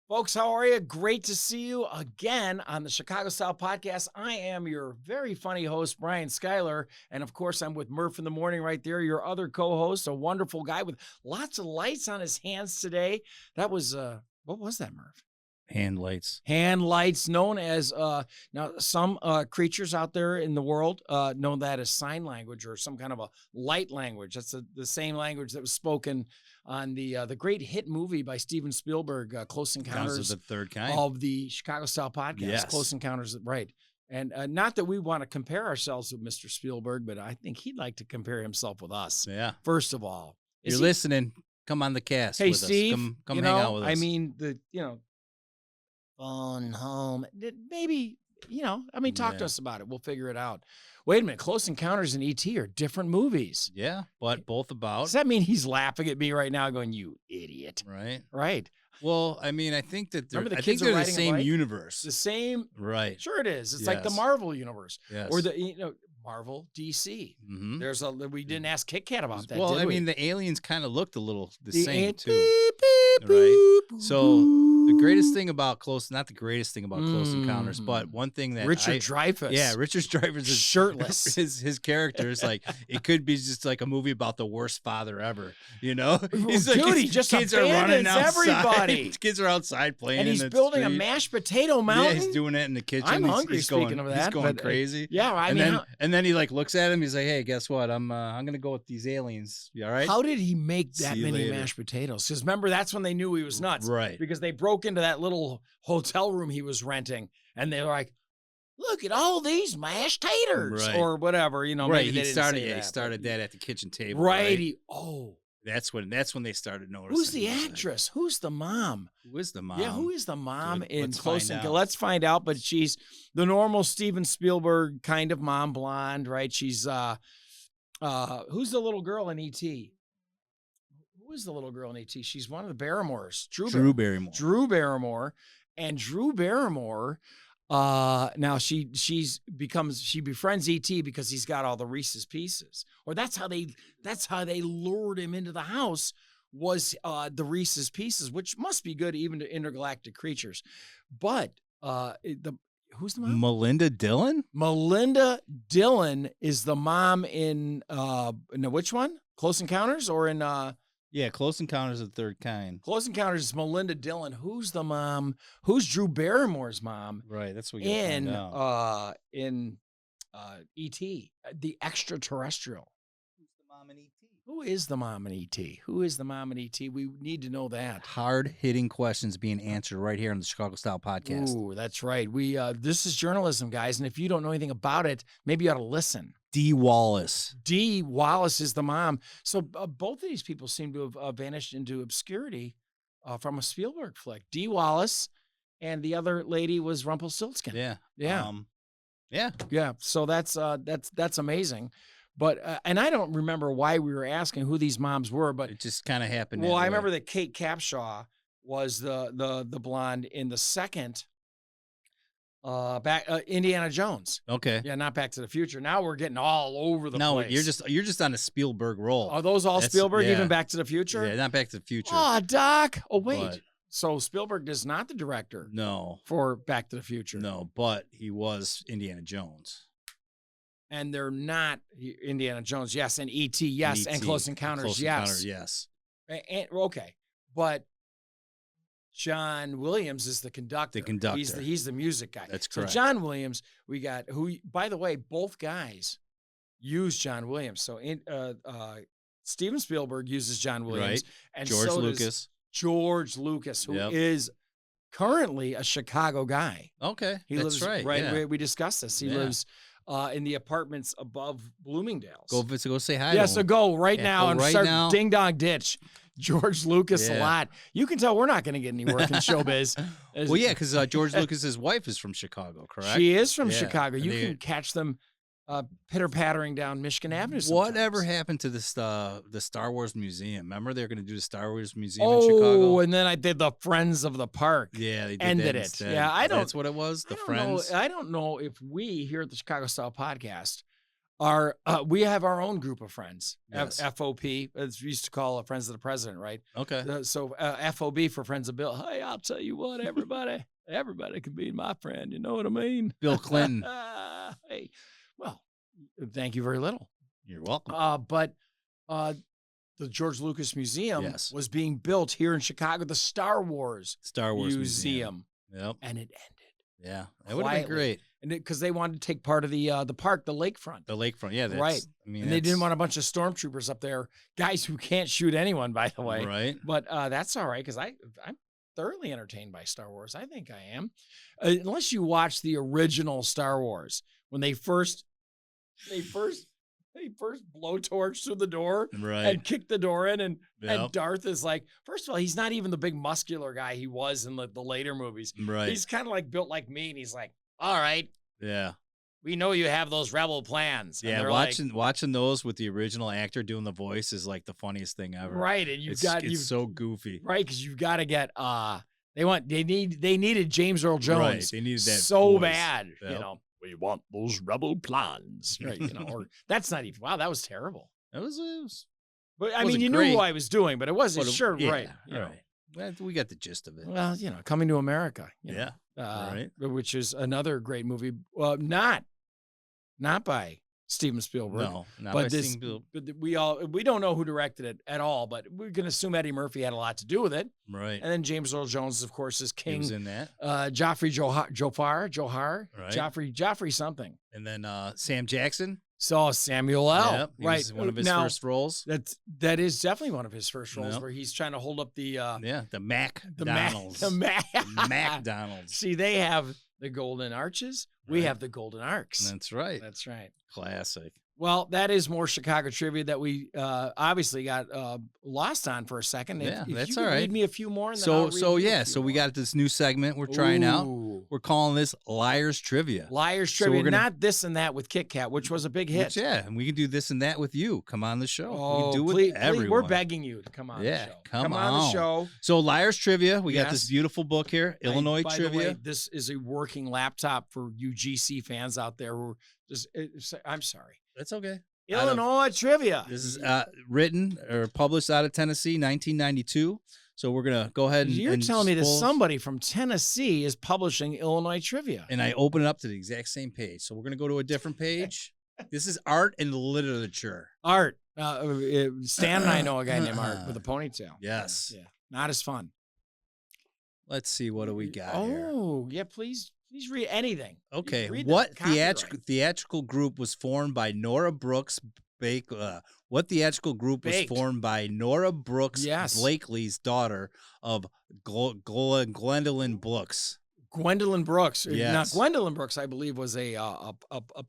Folks, how are you? Great to see you again on the Chicago Style Podcast. I am your very funny host, Brian Schyler. And of course, I'm with Murph in the morning right there, your other co-host, a wonderful guy with lots of lights on his hands today. That was, what was that, Murph? Hand lights. Hand lights, known as, now some creatures out there in the world know that as sign language or some kind of a light language. That's the same language that was spoken on the great hit movie by Steven Spielberg, Close Encounters of the Third Kind. of the Chicago Style Podcast. Yes. Close Encounters, right. And not that we want to compare ourselves with Mr. Spielberg, but I think he'd like to compare himself with us. Yeah. First of all. You're listening. Come on the cast Hey, with Steve, us. Come hang out with us. I mean, phone home, maybe, talk to us about it. We'll figure it out. Wait a minute. Close Encounters and E.T. are different movies. Yeah, but both about. Does that mean he's laughing at me right now going, you idiot? Right. Right. Well, I mean, I think that they're, Remember I think are they're the riding a same bike? universe. The same. Right. Sure it is. It's like the Yes. Marvel universe. Yes. Or the, Marvel, DC. Mhm. We didn't ask Kit Kat about that, Well, did I we? mean, the aliens kind of looked a little the The same, ant- too. beep, beep, Right. boop, So the greatest boop. thing about not the greatest thing about Close Encounters, but one thing that Richard Dreyfuss. Yeah, Richard Dreyfuss is shirtless. His character is like, it could be just like a movie about the worst father ever, He's like, Dude, his he just kids are running abandons outside. everybody. His kids are outside playing, And in he's the building a street. mashed potato mountain. Yeah, he's doing it in the kitchen. I'm He's- hungry, he's speaking going, of he's that, going but, crazy. Yeah, I and mean, then he like looks at him. He's like, "Hey, guess what? I'm gonna go with these aliens. You all right?" how did he make that See you many later. mashed potatoes? Because remember, that's when they knew he was nuts. Right. Because they broke into that little hotel room he was renting, and they were like, "Look at all these mashed taters," Right. or whatever. Right. Maybe they He didn't started. say Yeah, that, he started but- that at the kitchen table. Right. That's when they started noticing. Who's the He was like, actress? Who's the mom? Who is the mom? Yeah, who is the mom Good. in Let's Close find Encounters? out. Let's find out. But she's the normal Steven Spielberg kind of mom, blonde, right? She's who's the little girl in E.T.? Who is the little girl in E.T.? She's one of the Barrymores. Drew Barrymore. Drew Barrymore. And Drew Barrymore, now she befriends E.T. because he's got all the Reese's Pieces. Or that's how they lured him into the house, was the Reese's Pieces, which must be good even to intergalactic creatures. But who's the mom? Melinda Dillon? Melinda Dillon is the mom in which one? Close Encounters or in Yeah, Close Encounters of the Third Kind. Close Encounters is Melinda Dillon. Who's the mom? Who's Drew Barrymore's mom? Right, that's what you find out. In E.T., the extraterrestrial. Who's the mom in E.T.? Who is the mom in E.T.? Who is the mom in E.T.? We need to know that. Hard-hitting questions being answered right here on the Chicago Style Podcast. Ooh, that's right. This is journalism, guys, and if you don't know anything about it, maybe you ought to listen. Dee Wallace. Dee Wallace is the mom. So both of these people seem to have vanished into obscurity from a Spielberg flick. Dee Wallace, and the other lady was Rumpelstiltskin. Yeah. Yeah. Yeah. Yeah. So that's amazing. But and I don't remember why we were asking who these moms were, but It just kind of happened. well, that I way. remember that Kate Capshaw was the blonde in the second Indiana Jones. Okay. Yeah, not Back to the Future. Now we're getting all over the place. you're just on a Spielberg roll. Are those all That's- Spielberg, yeah. even Back to the Future? Yeah, not Back to the Future. Oh, Doc. Oh, wait. But- So Spielberg is not the director No. for Back to the Future. No, but he was Indiana Jones. And they're not Indiana Jones, yes, and E.T., yes, and Close Encounters, yes. Yes. Okay, but John Williams is the conductor. The conductor. He's the music guy. That's So correct. John Williams, we got who. By the way, both guys use John Williams. So Steven Spielberg uses John Williams, Right. and George so does Lucas. George Lucas, who is currently a Chicago guy. Okay. He that's lives right. Yeah. We discussed this. He Yeah. lives in the apartments above Bloomingdale's. Go say hi. Yeah, to so him. go right Yeah, now go and right start now. ding dong ditch George Lucas a Yeah. lot. You can tell we're not going to get any work in showbiz. Well, yeah, because George Lucas's wife is from Chicago, correct? She is from Yeah. Chicago. And You they- can catch them pitter-pattering down Michigan Avenue sometimes. Whatever happened to this the Star Wars Museum? Remember they were going to do the Star Wars Museum in Oh, Chicago? and then I did the Friends of the Park. Yeah, they did ended that it. instead. Yeah, I don't- That's what it was. The I don't Friends. know, I don't know if we here at the Chicago Style Podcast we have our own group of friends. Yes. FOP, as we used to call Friends of the President, right? Okay. So FOB for Friends of Bill. Hey, I'll tell you what, everybody can be my friend. You know what I mean? Bill Clinton. Hey, well, thank you very little. You're welcome. But the George Lucas Museum Yes. was being built here in Chicago, the Star Wars Museum. Yep. And it ended. Yeah. That would have been great. And because they wanted to take part of the park, the lakefront. The lakefront. Yeah. That's, right. I mean, and they didn't want a bunch of stormtroopers up there, guys who can't shoot anyone, by the way. Right. But that's all right, because I'm thoroughly entertained by Star Wars. I think I am. Unless you watch the original Star Wars, when they first blowtorch through the door and kick the door in, and Darth is like, first of all, he's not even the big muscular guy he was in the later movies. Right. He's kind of like built like me, and he's like, all right. Yeah. We know you have those rebel plans. And yeah, watching those with the original actor doing the voice is like the funniest thing ever. Right, and it's so goofy. Right, because you've got to get they needed James Earl Jones. Right, they needed that so voice. bad. Yep. You know, we want those rebel plans. Right, you know, or that's not even. Wow, that was terrible. It was. But I mean, you knew what I was doing, but it wasn't right. Right. Well, we got the gist of it. Well, you know, Coming to America. Yeah. Right. Which is another great movie. Not by Steven Spielberg. No, not by Steven Spielberg. But we don't know who directed it at all, but we can assume Eddie Murphy had a lot to do with it. Right. And then James Earl Jones, of course, is King. He was in that. Joffrey Johar. Right. Joffrey something. And then Sam Jackson. So Samuel L. Yep, right. Was one of his first roles. That is definitely one of his first roles, where he's trying to hold up the McDonald's. The McDonald's. See, they have the golden arches. We have the golden arcs. That's right. That's right. Classic. Well, that is more Chicago trivia that we obviously got lost on for a second. Yeah, if that's you all right. Read me a few more. And so we got this new segment we're trying out. We're calling this Liars Trivia. Liars Trivia, not this and that with Kit Kat, which was a big hit. And we can do this and that with you. Come on the show. Oh, we can do it with everyone. We're begging you to come on the show. Come on the show. So Liars Trivia, we got this beautiful book here, Illinois Trivia. By the way, this is a working laptop for you GC fans out there who just, I'm sorry. That's okay. Illinois Trivia. This is written or published out of Tennessee, 1992. So we're going to go ahead and... You're telling me that somebody from Tennessee is publishing Illinois Trivia. And I open it up to the exact same page. So we're going to go to a different page. This is art and literature. Art. Stan and I know a guy named Art with a ponytail. Yes. Yeah. Not as fun. Let's see. What do we got here? Oh, yeah, please read anything. Okay. What theatrical group was formed by Nora Brooks What theatrical group was formed by Nora Brooks Blakely's daughter of Gwendolyn Brooks? Gwendolyn Brooks. Yes. Now, Gwendolyn Brooks, I believe, was a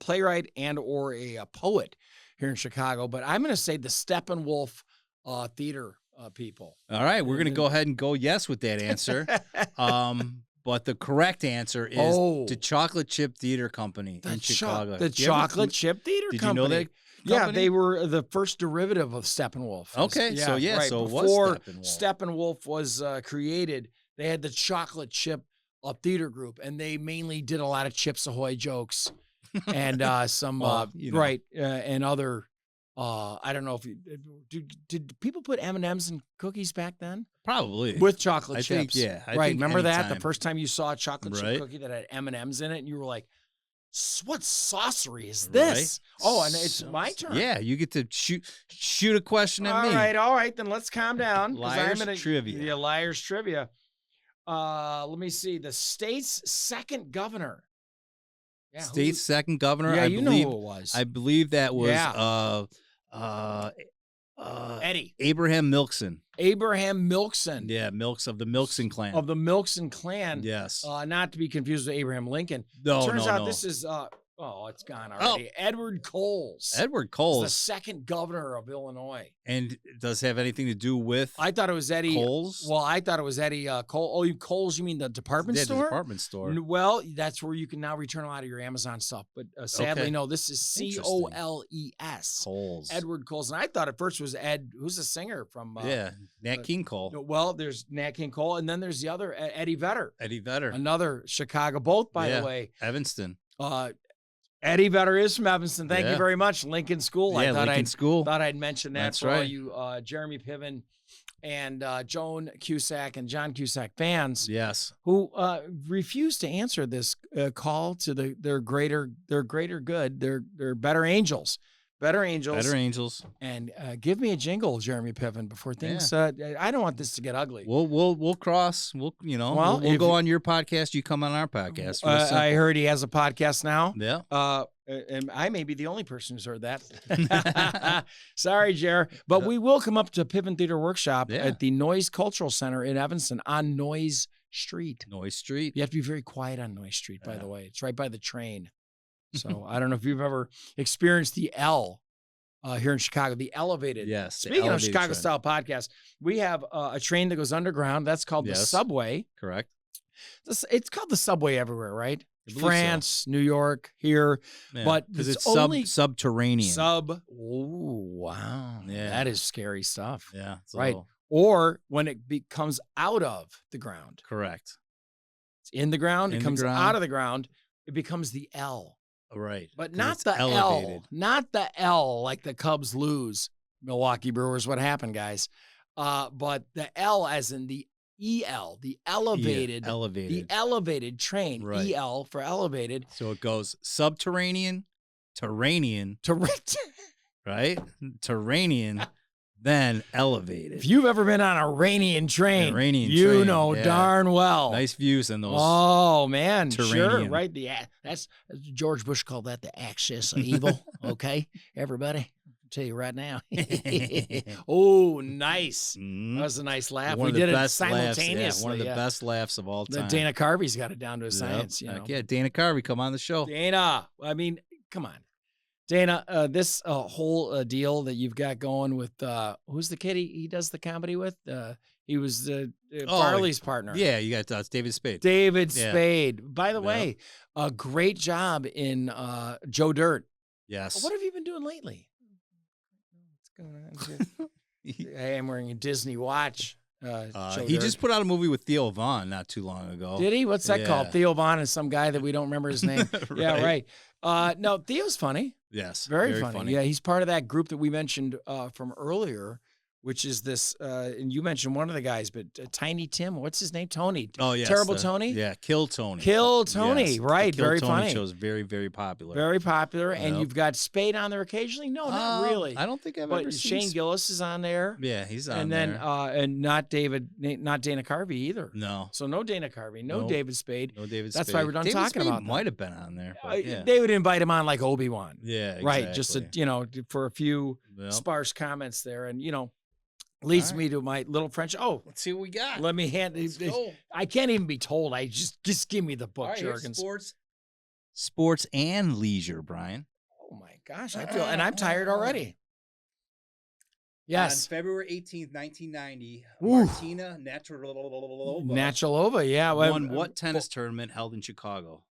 playwright and or a poet here in Chicago. But I'm going to say the Steppenwolf theater people. All right. We're going to go ahead and go yes with that answer. But the correct answer is the Chocolate Chip Theater Company in Chicago. The Chocolate Chip Theater Company. Did you know that? Yeah, they were the first derivative of Steppenwolf. Okay, so before it was Steppenwolf was created, they had the Chocolate Chip theater group, and they mainly did a lot of Chips Ahoy jokes and some and other. I don't know if did people put M&Ms in cookies back then? Probably with chocolate chips. I right. think Remember anytime. that the first time you saw a chocolate chip cookie that had M&Ms in it, and you were like, "What sorcery is this?" Right? Oh, and it's my turn. Yeah, you get to shoot a question at me. All right. Then let's calm down. Liars Trivia. Yeah, Liars Trivia. Let me see. The state's second governor. Yeah, state's second governor. Yeah, I you believe, know who it was. I believe that was Eddie. Abraham Milkson. Abraham Milkson. Yeah, of the Milkson clan. Of the Milkson clan. Yes. Not to be confused with Abraham Lincoln. No, Turns out this is it's gone already. Edward Coles. Edward Coles. The second governor of Illinois. And does have anything to do with I thought it was Eddie Coles? Well, I thought it was Eddie Cole. Oh, Coles, you mean the department store? The department store. Well, that's where you can now return a lot of your Amazon stuff. But sadly, no, this is Coles. Coles. Edward Coles. And I thought at first it was Ed, who's the singer from Nat King Cole. Well, there's Nat King Cole, and then there's the other Eddie Vedder. Eddie Vedder. Another Chicago, both by the way. Evanston. Eddie Vedder is from Evanston. Thank you very much. Lincoln School. Yeah, Lincoln School. Thought I'd mention that That's for all you Jeremy Piven and Joan Cusack and John Cusack fans. Yes. Who refused to answer this call to their greater good. They're better angels. Better Angels. And give me a jingle, Jeremy Piven, before things. I don't want this to get ugly. We'll cross. We'll go on your podcast. You come on our podcast. I heard he has a podcast now. Yeah. And I may be the only person who's heard that. Sorry, Jer. But we will come up to Piven Theater Workshop at the Noise Cultural Center in Evanston on Noise Street. Noise Street. You have to be very quiet on Noise Street, by the way. It's right by the train. So I don't know if you've ever experienced the L here in Chicago, the elevated. Yes. Speaking of Chicago-style podcasts, we have a train that goes underground. That's called the subway. Correct. It's called the subway everywhere, right? France, New York, here. Yeah, but because it's only subterranean. Oh, wow. Yeah. That is scary stuff. Yeah. Right. Or when it comes out of the ground. Correct. It's in the ground. It comes out of the ground. It becomes the L. Right. But not the L. Not the L like the Cubs lose. Milwaukee Brewers, what happened, guys? But the L as in the EL, the elevated. The elevated train. Right. EL for elevated. So it goes subterranean, terranean. Right? Terranean. Then elevated. If you've ever been on a Iranian train, you know darn well. Nice views in those. Oh man, Terranian. Sure, right? That's George Bush called that the axis of evil. Okay, everybody, I'll tell you right now. Oh, nice. That was a nice laugh. We did it simultaneously. One of the best laughs of all time. Dana Carvey's got it down to a science. You know? Yeah, Dana Carvey, come on the show. Dana, I mean, come on. Dana, this whole deal that you've got going with who's the kid he does the comedy with? He was Farley's partner. Yeah, you got David Spade. David Spade. By the way, a great job in Joe Dirt. Yes. What have you been doing lately? What's going on here? I am wearing a Disney watch. He just put out a movie with Theo Von not too long ago. Did he? What's that called? Theo Von is some guy that we don't remember his name. Right. Yeah, right. No, Theo's funny. Yes. Very funny. Yeah, he's part of that group that we mentioned from earlier, which is this, and you mentioned one of the guys, but Tiny Tim, what's his name? Tony. Oh, yes. Terrible Tony? Yeah, Kill Tony. Kill Tony, yes. right. The Kill very Tony funny. Show is very, very popular. Very popular. And you've got Spade on there occasionally? No, not really. I don't think I've ever seen Shane Gillis is on there. Yeah, he's on and there. And not Dana Carvey either. No. So no Dana Carvey, no David Spade. No David Spade. That's why we're done talking about might have been on there. But They would invite him on like Obi-Wan. Yeah, exactly. Right. Just for a few sparse comments there. And, leads me to my little French. Oh, let's see what we got. Let me hand it. I can't even be told. I just give me the book, Jurgens. Sports and leisure, Brian. Oh my gosh, I feel, and I'm tired already. Yes. On February 18th, 1990, Martina Navratilova, won what tennis tournament held in Chicago?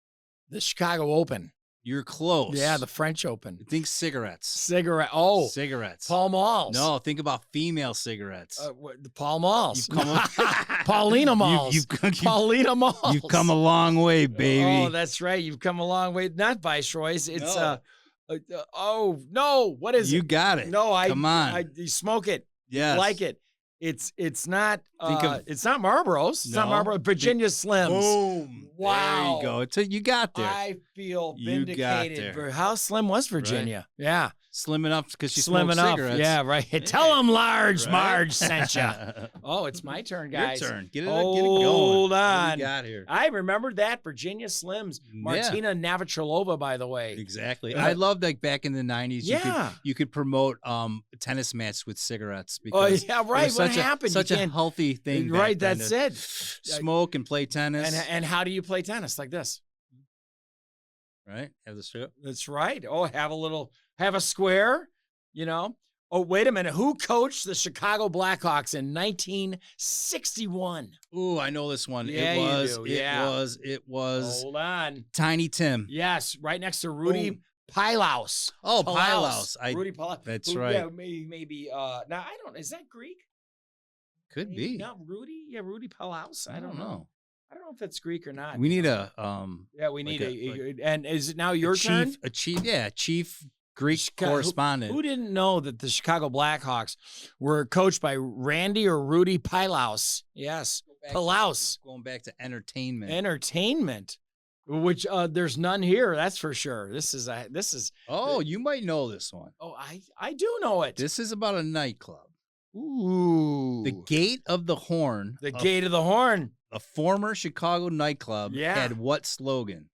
The Chicago Open. You're close. Yeah, the French Open. Think cigarettes. Cigarettes. Pall Malls. No, think about female cigarettes. The Pall Malls. Paulina Malls. Paulina Malls. You've come a long way, baby. Oh, that's right. You've come a long way. Not Viceroy's. It's oh no, what is it? You got it. No, come on. You smoke it. Yes. Like it. It's not it's not Marlboro's. It's not Marlboro. Virginia Slims. Boom. Wow. There you go. You got there. I feel vindicated. You got there. How slim was Virginia? Right. Yeah. Slim enough because she slim smoked enough. cigarettes. Yeah, right. Hey. Tell them Large Marge sent you. Oh, it's my turn, guys. Your turn. Get it Hold going. Hold on. What do you got here? I remembered that Virginia Slims. Martina Navratilova, by the way. Exactly. I loved back in the 90s. You could promote tennis matches with cigarettes because right. What happened? Such a healthy thing. Right. That's it. Smoke and play tennis. And how do you play tennis? Like this. Right. Have the strip. That's right. Oh, have a square. Oh, wait a minute. Who coached the Chicago Blackhawks in 1961? Ooh, I know this one. Yeah, It was. Hold on. Tiny Tim. Yes, right next to Rudy Pilaus. Oh, Pilaus. Rudy Pilaus. That's right. Yeah, maybe. Now, I don't. Is that Greek? Could be. No, Rudy. Yeah, Rudy Pilaus. I don't know. know if it's Greek or not. We need a Yeah, we need and is it now your turn? Chief Greek correspondent. Who didn't know that the Chicago Blackhawks were coached by Randy or Rudy Pilaus? Yes, Pilaus. Going back to entertainment. Entertainment, which there's none here. That's for sure. This is. Oh, you might know this one. Oh, I do know it. This is about a nightclub. Ooh. The Gate of the Horn. The Gate of the Horn. A former Chicago nightclub had what slogan?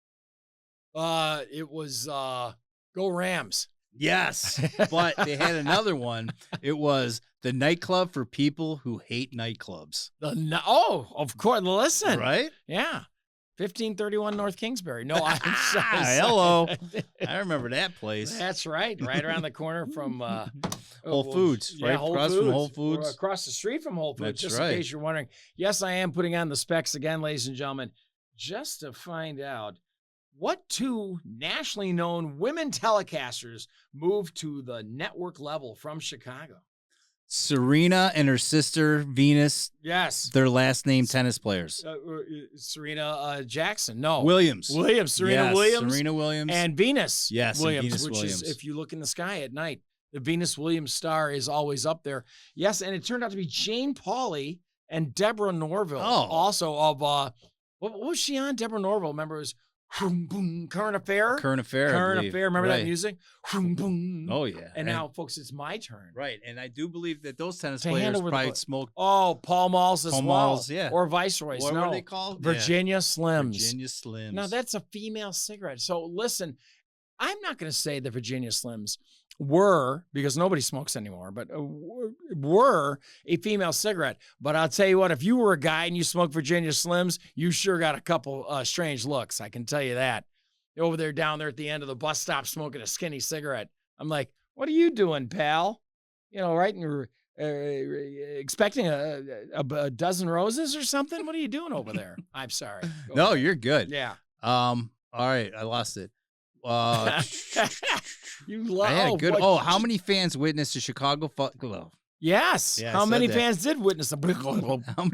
It was Go Rams. Yes, but they had another one. It was the nightclub for people who hate nightclubs. Of course. Listen. Right? Yeah. 1531 North Kingsbury. No, I'm sorry. Hello. I remember that place. That's right. Right around the corner from Whole Foods. Right across from Whole Foods. Or across the street from Whole Foods, That's just right. in case you're wondering. Yes, I am putting on the specs again, ladies and gentlemen, just to find out what two nationally known women telecasters moved to the network level from Chicago. Serena and her sister Venus. Yes. Their last name tennis players. Serena Jackson. No. Williams. Serena Williams. Serena Williams. And Venus. Yes. Williams, Venus which Williams. is, if you look in the sky at night, the Venus Williams star is always up there. Yes. And it turned out to be Jane Pauley and Deborah Norville. Also of, what was she on? Deborah Norville. Remember, it was Current Affair. Remember that music? Oh, yeah. And now, folks, it's my turn. Right. And I do believe that those tennis players probably smoked. Oh, Paul Malls as well. Yeah. Or Viceroys. What were they called? Virginia Slims. Virginia Slims. Now, that's a female cigarette. So, listen, I'm not going to say the Virginia Slims were, because nobody smokes anymore, but were a female cigarette. But I'll tell you what, if you were a guy and you smoked Virginia Slims, you sure got a couple strange looks. I can tell you that. Over there, down there at the end of the bus stop, smoking a skinny cigarette. I'm like, what are you doing, pal? You know, right? And you're expecting a dozen roses or something? What are you doing over there? I'm sorry. No, you're good. Yeah. All right, I lost it. You love. I had a good. How many fans witnessed the Chicago? Yes. Yeah, how many fans did witness them? How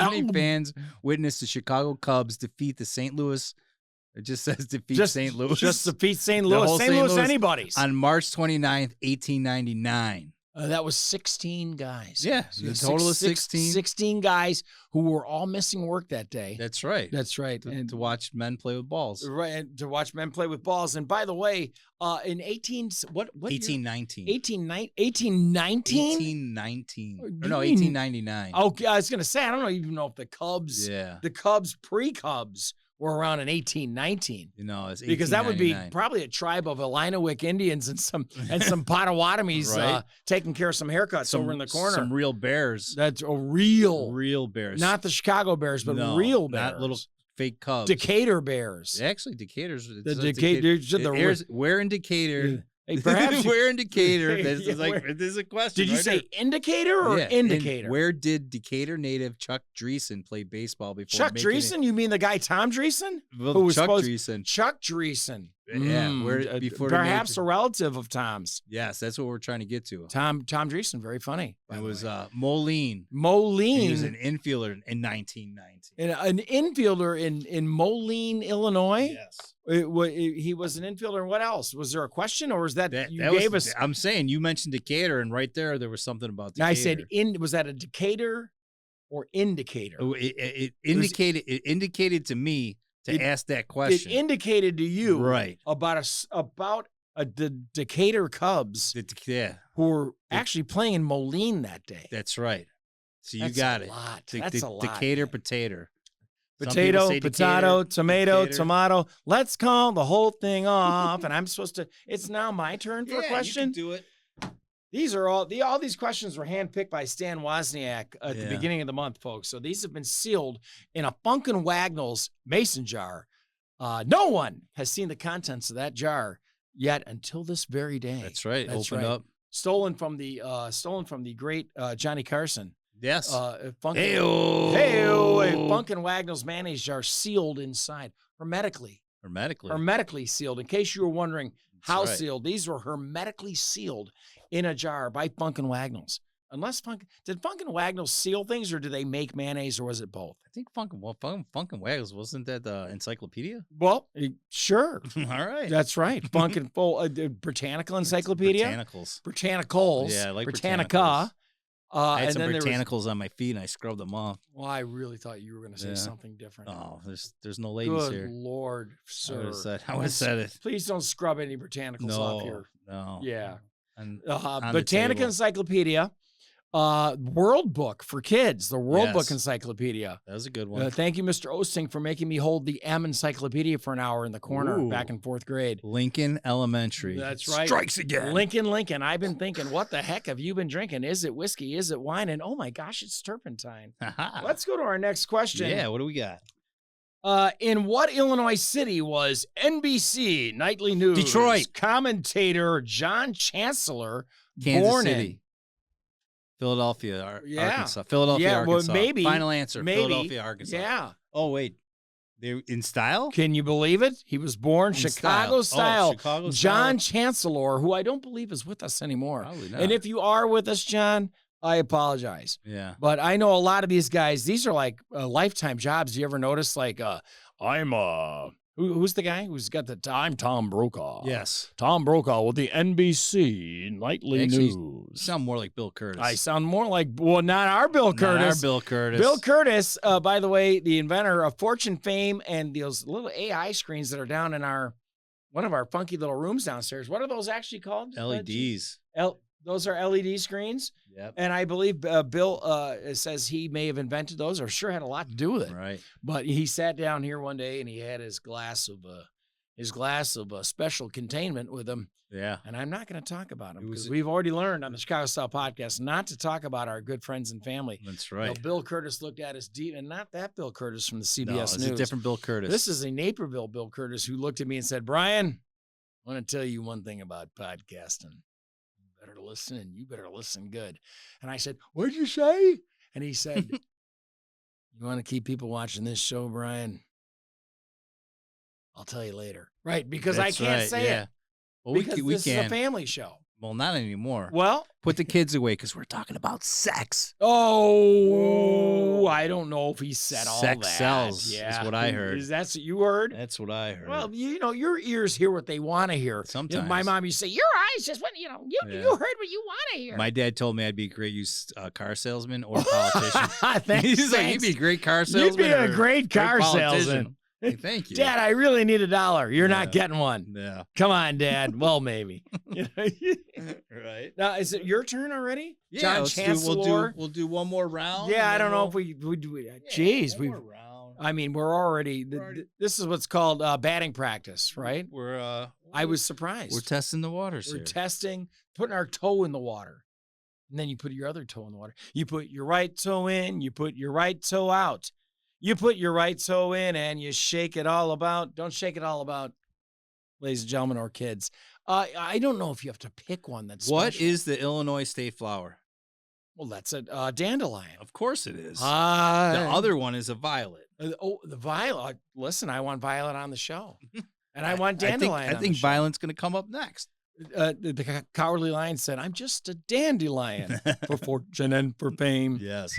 many fans witnessed the Chicago Cubs defeat the St. Louis? It just says defeat St. Louis. Just defeat St. Louis. St. Louis anybody's. On March 29th, 1899. That was 16 guys. Yeah, a total of 16. 16 guys who were all missing work that day. That's right. That's right. And to watch men play with balls. Right, and to watch men play with balls. And by the way, in 1819. 1819? No, 1899. Okay, I was going to say, I don't even know if the Cubs, pre-Cubs, were around in 1819. You know, it's because that would be probably a tribe of Illinois Indians and some Potawatomis right. Taking care of some haircuts over in the corner. Some real bears. That's a real bears. Not the Chicago Bears, but real bears. Not little fake Cubs. Decatur Bears. Actually, Decatur's. Where in Decatur. Hey, perhaps where in Decatur? This is a question. Did you say indicator or indicator? Where did Decatur native Chuck Dreesen play baseball before? Chuck Dreesen? You mean the guy Tom Dreesen? Well, Chuck Dreesen. Chuck Dreesen. Yeah, where before perhaps a relative of Tom's. Yes, that's what we're trying to get to. Tom Dreesen, very funny. It was Moline. He was an infielder in 1919. An infielder in Moline, Illinois. Yes. He was an infielder. And what else? Was there a question, or was that you gave us? I'm saying you mentioned Decatur, and right there was something about Decatur. I said was that a Decatur or indicator? It indicated to me to ask that question. It indicated to you right about the Decatur Cubs who were actually playing in Moline that day. That's right. So you got it. That's a lot. Decatur potato. Potato, tomato. Let's call the whole thing off. And I'm supposed to. It's now my turn for a question. You can do it. These are all these questions were handpicked by Stan Wozniak at the beginning of the month, folks. So these have been sealed in a Funkin' Wagnalls mason jar. No one has seen the contents of that jar yet until this very day. That's right. Opened up. Stolen from the great Johnny Carson. Yes. Hey-o, a Funkin' Wagnalls mayonnaise jar sealed inside hermetically sealed. In case you were wondering how sealed, these were hermetically sealed in a jar by Funkin' Wagnalls. Unless did Funk and Wagnalls seal things, or did they make mayonnaise, or was it both? I think Funk and Wagnalls, wasn't that the encyclopedia? Well, sure. All right. That's right. Funk and Britannical Encyclopedia. Britannicals. Yeah, I like Britannica. I had some Britannicals on my feet, and I scrubbed them off. Well, I really thought you were going to say something different. Oh, there's no ladies here. Good Lord, sir. I would have said it. Please don't scrub any Britannicals off here. No. Yeah. And Britannica Encyclopedia. World Book for kids, the World Book Encyclopedia. That was a good one. Thank you, Mr. Osting, for making me hold the M Encyclopedia for an hour in the corner back in 4th grade. Lincoln Elementary. That's right. Strikes again. Lincoln. I've been thinking, what the heck have you been drinking? Is it whiskey? Is it wine? And oh my gosh, it's turpentine. Let's go to our next question. Yeah, what do we got? In what Illinois city was NBC Nightly News Detroit commentator John Chancellor Kansas born City. in? Philadelphia, Arkansas. Philadelphia, Arkansas. Well, maybe. Final answer. Maybe. Philadelphia, Arkansas. Yeah. Oh, wait. They're in style? Can you believe it? He was born Chicago style. Chicago John style. Chancellor, who I don't believe is with us anymore. Probably not. And if you are with us, John, I apologize. Yeah. But I know a lot of these guys, these are like lifetime jobs. Do you ever notice like who's the guy who's got I'm Tom Brokaw. Yes. Tom Brokaw with the NBC Nightly News. You sound more like Bill Curtis. I sound more like, well, not our Bill Curtis. Not our Bill Curtis. Bill Curtis, by the way, the inventor of Fortune fame and those little AI screens that are down in one of our funky little rooms downstairs. What are those actually called? LEDs. Those are LED screens. Yep. And I believe Bill says he may have invented those, or sure had a lot to do with it. Right. But he sat down here one day and he had his glass of special containment with him. Yeah. And I'm not going to talk about him because we've already learned on the Chicago Style Podcast not to talk about our good friends and family. That's right. Bill Curtis looked at us deep, and not that Bill Curtis from the CBS News. It's a different Bill Curtis. This is a Naperville Bill Curtis who looked at me and said, Brian, I want to tell you one thing about podcasting. You better listen, and you better listen good. And I said, what'd you say? And he said, you want to keep people watching this show, Brian? I'll tell you later. Right, because That's I can't right, say it. Well, because we this can. is a family show. Well, not anymore. Well, put the kids away because we're talking about sex. Oh, I don't know if he said all that. Sex sells is what I heard. Is that what you heard? That's what I heard. Well, your ears hear what they want to hear. Sometimes. My mom used to say, your eyes just went, you heard what you want to hear. My dad told me I'd be a great car salesman or politician. He's like, you'd be a great car salesman. You'd be a great car salesman. Hey, thank you. Dad, I really need $1. You're not getting one. Yeah. Come on, Dad. Well, maybe. Right. Now, is it your turn already? Yeah, John Chancellor. We'll do one more round. Yeah, I don't know if we do. Jeez, one more round. I mean, we're already. This is what's called batting practice, right? I was surprised. We're testing the waters here. We're testing, putting our toe in the water. And then you put your other toe in the water. You put your right toe in, you put your right toe out. You put your right toe in and you shake it all about. Don't shake it all about, ladies and gentlemen, or kids. I don't know if you have to pick one that's What special. is the Illinois state flower? Well, that's a dandelion. Of course it is. The other one is a violet. The violet. Listen, I want violet on the show. And I want dandelion I think violet's going to come up next. The Cowardly Lion said, I'm just a dandelion for fortune and for fame. Yes.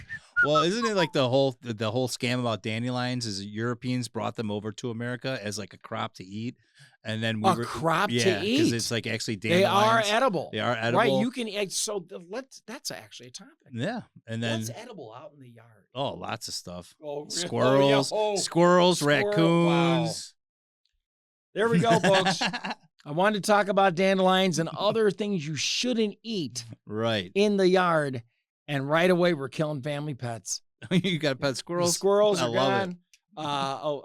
Well, isn't it like the whole scam about dandelions is Europeans brought them over to America as like a crop to eat, and then crop to eat because it's like actually dandelions. They are edible. They are edible. Right? You can eat. So that's actually a topic. Yeah, and then what's edible out in the yard? Oh, lots of stuff. Oh, squirrels, squirrels, raccoons. Wow. There we go, folks. I wanted to talk about dandelions and other things you shouldn't eat. Right in the yard. And right away, we're killing family pets. You got pet squirrels? The squirrels are love gone.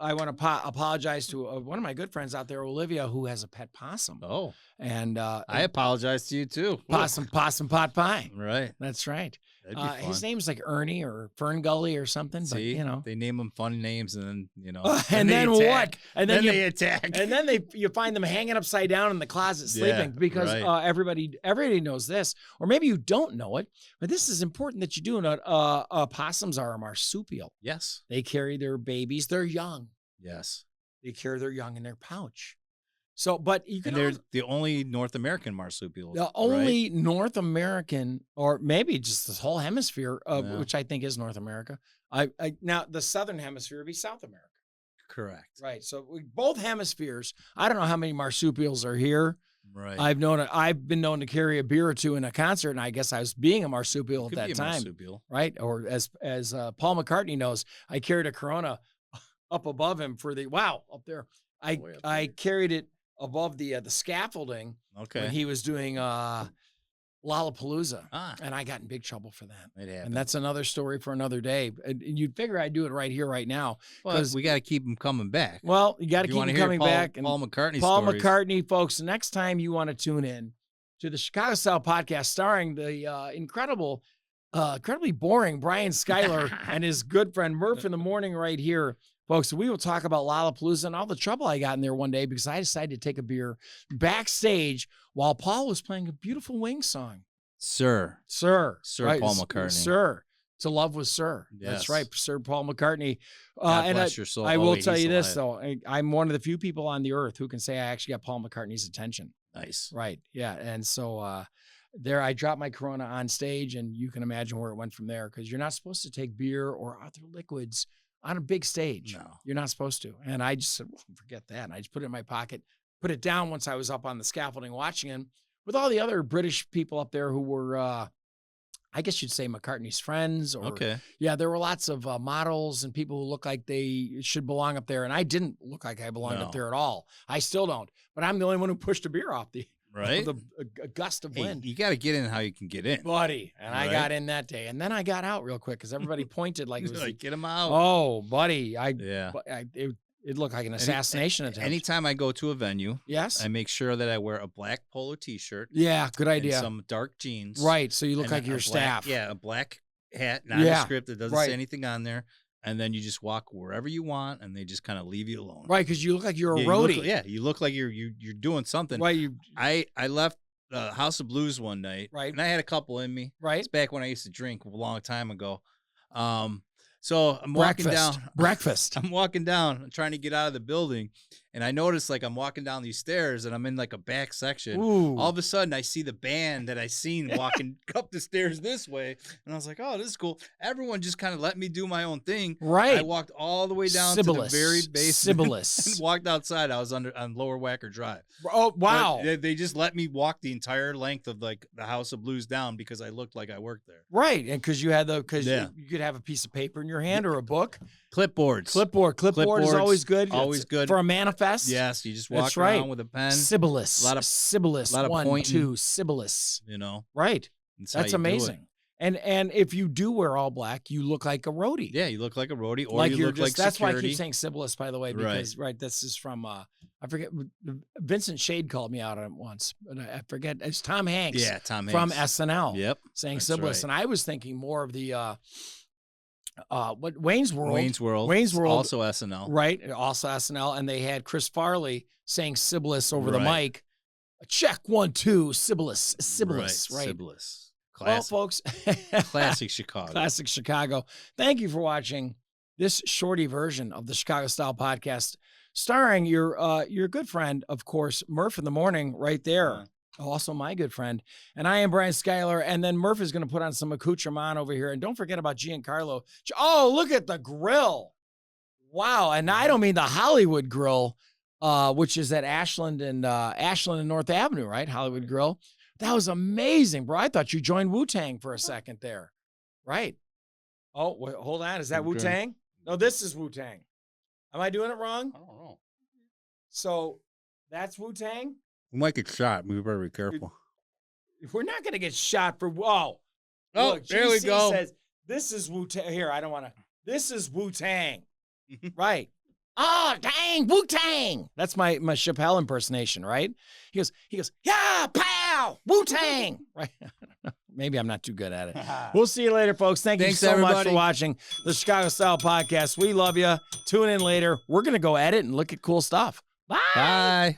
I want to apologize to one of my good friends out there, Olivia, who has a pet possum. Oh. And I apologize to you, too. Possum pot pie. Right. That's right. That'd be fun. His name's like Ernie or Fern Gully or something. See, but, they name them fun names, and then and then what? And then they attack. And then you find them hanging upside down in the closet sleeping because everybody knows this, or maybe you don't know it, but this is important that you do know. Possums are a marsupial. Yes, they carry their babies. They're young. Yes, they carry their young in their pouch. So, but you can. And they're the only North American marsupial. The only North American, or maybe just this whole hemisphere, which I think is North America. Now the Southern Hemisphere would be South America. Correct. Right. So both hemispheres. I don't know how many marsupials are here. Right. I've been known to carry a beer or two in a concert, and I guess I was being a marsupial at that time. Marsupial. Right. Or as Paul McCartney knows, I carried a Corona up above him for the up there. I carried it above the scaffolding when he was doing Lollapalooza, and I got in big trouble for that. And that's another story for another day. And you'd figure I'd do it right here, right now, because we got to keep them coming back. Well, you got to keep them coming back. Paul McCartney. McCartney, folks. Next time you want to tune in to the Chicago Style Podcast, starring the incredibly boring Brian Schyler and his good friend Murph in the morning, right here. Folks, we will talk about Lollapalooza and all the trouble I got in there one day because I decided to take a beer backstage while Paul was playing a beautiful Wings song. Sir right? Paul McCartney. Sir. To love with Sir. Yes. That's right, Sir Paul McCartney. God bless your soul. I will tell you this, though. I'm one of the few people on the earth who can say I actually got Paul McCartney's attention. Nice. Right. Yeah. And so there I dropped my Corona on stage, and you can imagine where it went from there because you're not supposed to take beer or other liquids on a big stage. No. You're not supposed to. And I just said, well, forget that. And I just put it in my pocket, put it down once I was up on the scaffolding watching him with all the other British people up there who were, I guess you'd say McCartney's friends. Yeah, there were lots of models and people who look like they should belong up there. And I didn't look like I belonged up there at all. I still don't. But I'm the only one who pushed a beer off the gust of wind. You got to get in how you can get in. Buddy. And I got in that day. And then I got out real quick because everybody pointed like it was like, get him out. Oh, buddy. It looked like an assassination attempt. Anytime I go to a venue, yes, I make sure that I wear a black polo t-shirt. Yeah, good idea. And some dark jeans. Right, so you look like your staff. A black hat, not a script that doesn't say anything on there. And then you just walk wherever you want, and they just kind of leave you alone. Right, because you look like you're a roadie. You look like you're doing something. Right. I left House of Blues one night. Right. And I had a couple in me. Right. It's back when I used to drink a long time ago. So I'm walking down. Breakfast. I'm walking down. I'm trying to get out of the building. And I notice like I'm walking down these stairs and I'm in like a back section. Ooh. All of a sudden I see the band that I seen walking up the stairs this way. And I was like, oh, this is cool. Everyone just kind of let me do my own thing. Right. I walked all the way down to the very basement and walked outside. I was on Lower Wacker Drive. Oh, wow. But they just let me walk the entire length of like the House of Blues down because I looked like I worked there. Right. And because you had you could have a piece of paper in your hand or a book. Clipboard is always good. Always good. For a manifest. Yes, you just walk around with a pen. Sibilus. A lot of 1, 2, Sibilus. You know. Right. That's amazing. And if you do wear all black, you look like a roadie. Yeah, you look like a roadie, or you look like that's security. Why I keep saying Sibilus, by the way, because this is from I forget. Vincent Shade called me out on it once, but I forget. It's Tom Hanks. Yeah, Tom Hanks from SNL. Yep, saying Sibilus, and I was thinking more of the Wayne's World, also SNL, right? Also SNL, and they had Chris Farley saying Sibilus over the mic. Check 1, 2, Sibilus, right? Sibilus. Classic. Well, folks, classic Chicago. Classic Chicago. Thank you for watching this shorty version of the Chicago Style Podcast, starring your good friend, of course, Murph in the morning, right there. Also my good friend. And I am Brian Schyler. And then Murph is going to put on some accoutrement over here. And don't forget about Giancarlo. Oh, look at the grill. Wow. And I don't mean the Hollywood Grill, which is at Ashland and North Avenue, right? Hollywood Grill. That was amazing, bro. I thought you joined Wu-Tang for a second there. Right. Oh, wait, hold on. Is that Wu-Tang? No, this is Wu-Tang. Am I doing it wrong? I don't know. So that's Wu-Tang? We might get shot. We better be careful. We're not going to get shot for, whoa. Oh, look, there we go. Says, this is Wu-Tang. Here, I don't want to. This is Wu-Tang. Right. Oh, dang, Wu-Tang. That's my Chappelle impersonation, right? He goes, yeah, pow, Wu-Tang. Right. Maybe I'm not too good at it. We'll see you later, folks. Thanks you so much for watching the Chicago Style Podcast. We love you. Tune in later. We're going to go edit and look at cool stuff. Bye. Bye.